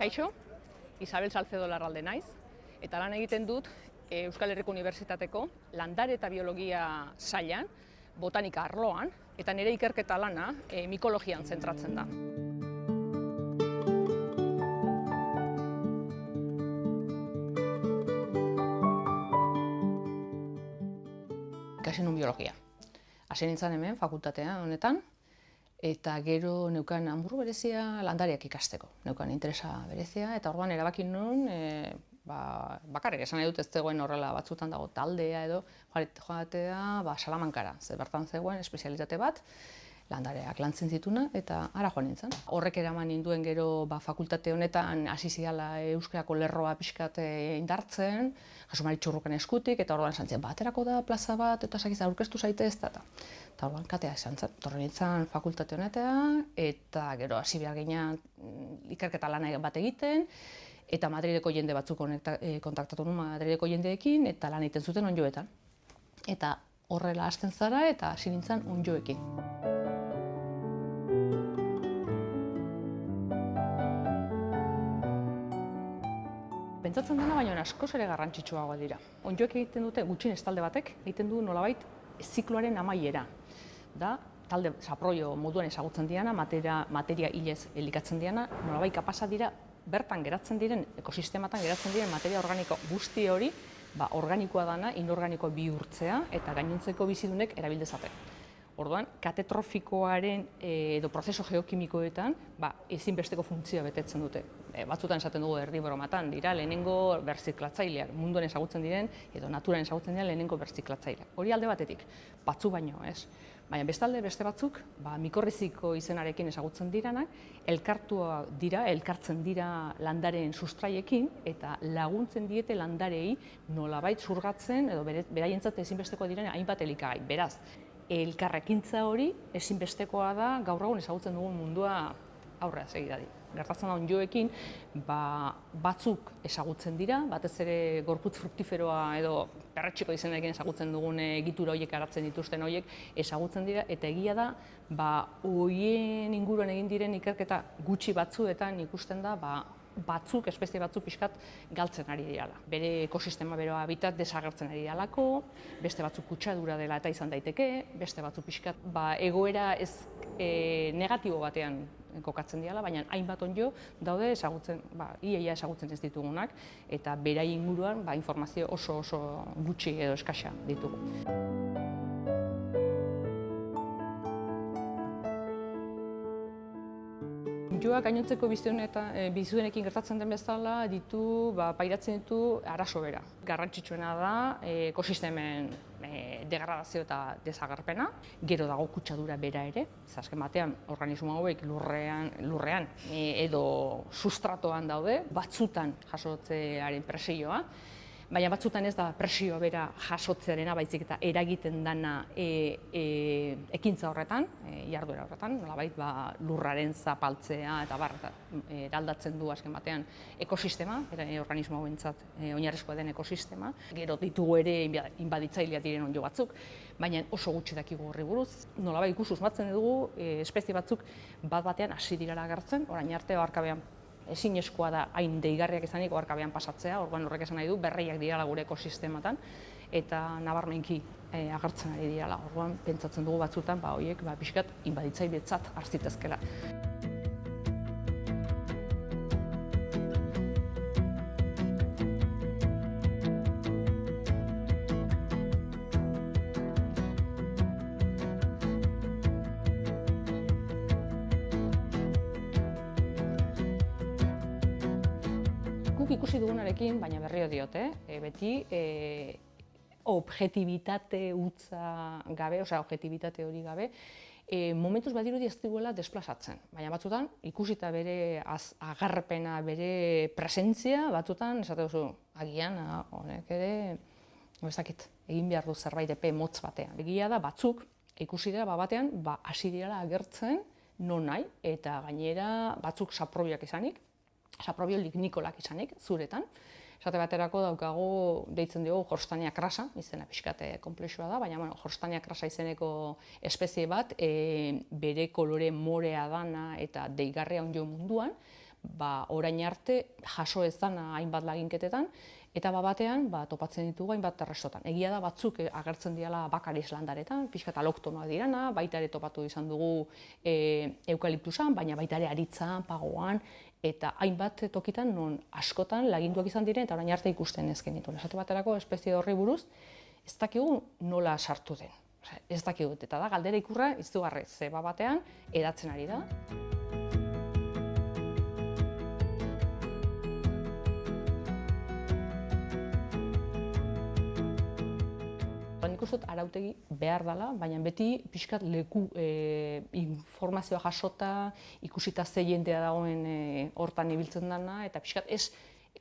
Kaixo, Isabel Salcedo Larralde naiz, eta lan egiten dut Euskal Herriko Unibertsitateko Landare eta Biologia sailan, botanika arloan, eta nire ikerketa lana mikologian zentratzen da. Ikasi nun biologia. Hasi nintzen hemen, fakultatea honetan, eta gero neukan hanburu berezia landareak ikasteko. Neukan interesa berezia, eta orduan erabaki nun, bakarrik esan nahi dut ez zegoen horrela batzutan dago taldea edo joatea Salamankara, ze bertan zegoen espezialitate bat, landareak lantzen zituna, eta ara joan nintzen. Horrek eraman ninduen gero fakultate honetan hasi ziala euskarako lerroa pixkat indartzen, Jaso Mari Txurruken eskutik, eta orduan esan zen, baterako da plaza bat, eta sakiz aurkeztu zaitez, eta orduan katea esan zen. Torri nintzen fakultate honetan, eta gero hasi behar ginen ikerketa lana bat egiten, eta Madrileko jende batzuk kontaktatu nuen Madrileko jendeekin, eta lan egiten zuten ondjoetan. Eta horrela hasten zara, eta hasi nintzen ondjoekin. Pentsatzen dena baina askoz ere garrantzitsuagoa dira. Ondjoek egiten dute, gutxienez talde batek, egiten du nolabait zikloaren amaiera. Da, talde saproio moduan ezagutzen diana, materia hilez elikatzen diana, nolabait kapasa dira bertan geratzen diren, ekosistematan geratzen diren materia organiko guzti hori, organikoa dana, inorganikoa bihurtzea eta gainontzeko bizidunek erabil dezaten. Orduan, katetrofikoaren edo prozeso geokimikoetan ezinbesteko funtzioa betetzen dute. Batzutan esaten dugu erdibromatan dira lehenengo berziklatzaileak, munduan ezagutzen diren edo naturan ezagutzen diren lehenengo berziklatzaileak. Hori alde batetik, batzu baino, ez? Baina bestalde beste batzuk, mikorriziko izenarekin ezagutzen diranak, elkartzen dira landareen sustraiekin eta laguntzen diete landarei nolabait zurgatzen edo beraientzat ezinbesteko diren hainbat elikagai. Beraz, elkarrekintza hori ezinbestekoa da gaur egun ezagutzen dugun mundua aurrera segidadi. Gertatzen da ondjoekin, batzuk ezagutzen dira, batez ere gorputz fruktiferoa edo perretxiko izenarekin ezagutzen dugun egitura horiek garatzen dituzten horiek ezagutzen dira, eta egia da, horien inguruan egin diren ikerketa gutxi batzuetan ikusten da, espezie batzuk pixkat galtzen ari dirala. Bere ekosistema, bere habitat desagertzen ari diralako, beste batzuk kutsadura dela eta izan daiteke, beste batzuk pixkat egoera ez negatibo batean kokatzen dirala, baina hainbat ondjo daude ezagutzen, ia ezagutzen ez ditugunak, eta berai inguruan informazio oso gutxi edo eskasa ditugu. Ondjoak gainontzeko bizidunekin gertatzen den bezala pairatzen ditu arazo bera. Garrantzitsuena da ekosistemen degradazio eta desagerpena, gero dago kutsadura bera ere, azken batean organismo hauek lurrean edo sustratoan daude, batzutan jasotzearen presioa, baina batzutan ez da presioa bera jasotzearena, baizik eta eragiten dana ekintza horretan, jarduera horretan, nolabait lurraren zapaltzea eta eraldatzen du azken batean ekosistema, organismo hauentzat oinarrizkoa den ekosistema. Gero ditugu ere inbaditzailea diren onddo batzuk, baina oso gutxi dakigu horri buruz. Nolabait susmatzen dugu espezie batzuk bat-batean hasi direla agertzen, orain arte oharkabean ezinezkoa da hain deigarriak izanik oharkabean pasatzea, orduan horrek esan nahi du berriak direla gure ekosistematan eta nabarmenki agertzen ari direla. Orduan pentsatzen dugu batzutan horiek pixkat inbaditzailetzat har zitezkeela. Ikusi dugunarekin, baina berriro diot, beti objetibitate hutsa gabe, objetibitate hori gabe, momentuz badirudi ez diguela desplazatzen. Baina batzutan, ikusita bere agarpena, bere presentzia, batzutan, esate duzu, agian, honek ere, egin behar du zerbait epe motz batean. Egia da, batzuk, ikusi dira, batean, hasi direla agertzen, non nahi, eta gainera batzuk saprobiak izanik, saprobio lignikolak izanik, zuretan. Esate baterako daukagu, deitzen dugu Horstania crassa, izena pixkate konplexua da, baina Horstania crassa izeneko espezie bat, bere kolore morea dana eta deigarria onddo munduan, orain arte jaso ez dana hainbat laginketetan, eta batean topatzen ditugu hainbat errestotan. Egia da batzuk agertzen diala bakar islandaretan, pixka aloktonoak dirana, baita ere topatu izan dugu eukaliptusan, baina baita ere aritzan, pagoan, eta hainbat tokitan non askotan laginduak izan diren eta orain arte ikusten ez genituen. Esate baterako espezie horri buruz, ez dakigu nola sartu den. Ez dakigu, eta da galdera ikurra izugarri, ze batean edatzen ari da. Nik uste dut arautegi behar dela, baina beti pixkat leku informazioa jasota, ikusita ze jendea dagoen hortan ibiltzen dena, eta pixkat ez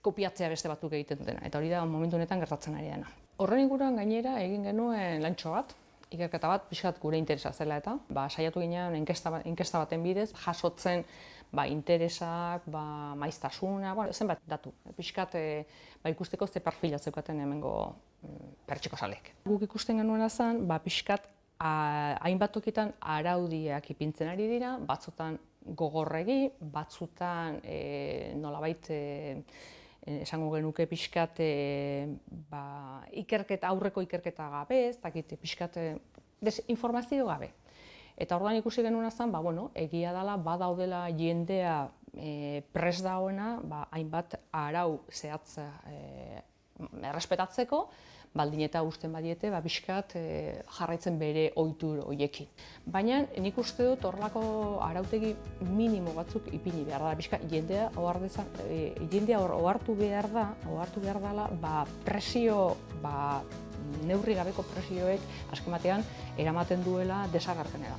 kopiatzea beste batzuk egiten dena, eta hori da momentu honetan gertatzen ari dena. Horren inguruan gainera egin genuen lantxo bat, ikerketa bat, pixkat gure interesa zela eta, saiatu ginen inkesta baten bidez, jasotzen interesak, maiztasuna, zenbat datu. Pixkat ikusteko ze perfila zeukaten hemengo pertsiko zaleek. Guk ikusten genuena zen, pixkat hainbat tokitan araudiak ipintzen ari dira, batzutan gogorregi, batzutan nolabait esango genuke pixkat aurreko ikerketa gabe, ez dakit pixkat desinformazio gabe. Eta orduan ikusi genuena zen, egia dela badaudela jendea prest dagoena hainbat arau zehatza errespetatzeko, baldin eta uzten badiete pixkat jarraitzen bere ohitur horiekin. Baina nik uste dut horrelako arautegi minimo batzuk ipini behar da, pixkat jendea ohartu behar dela presio, neurri gabeko presioek azken batean eramaten duela desagerpenera.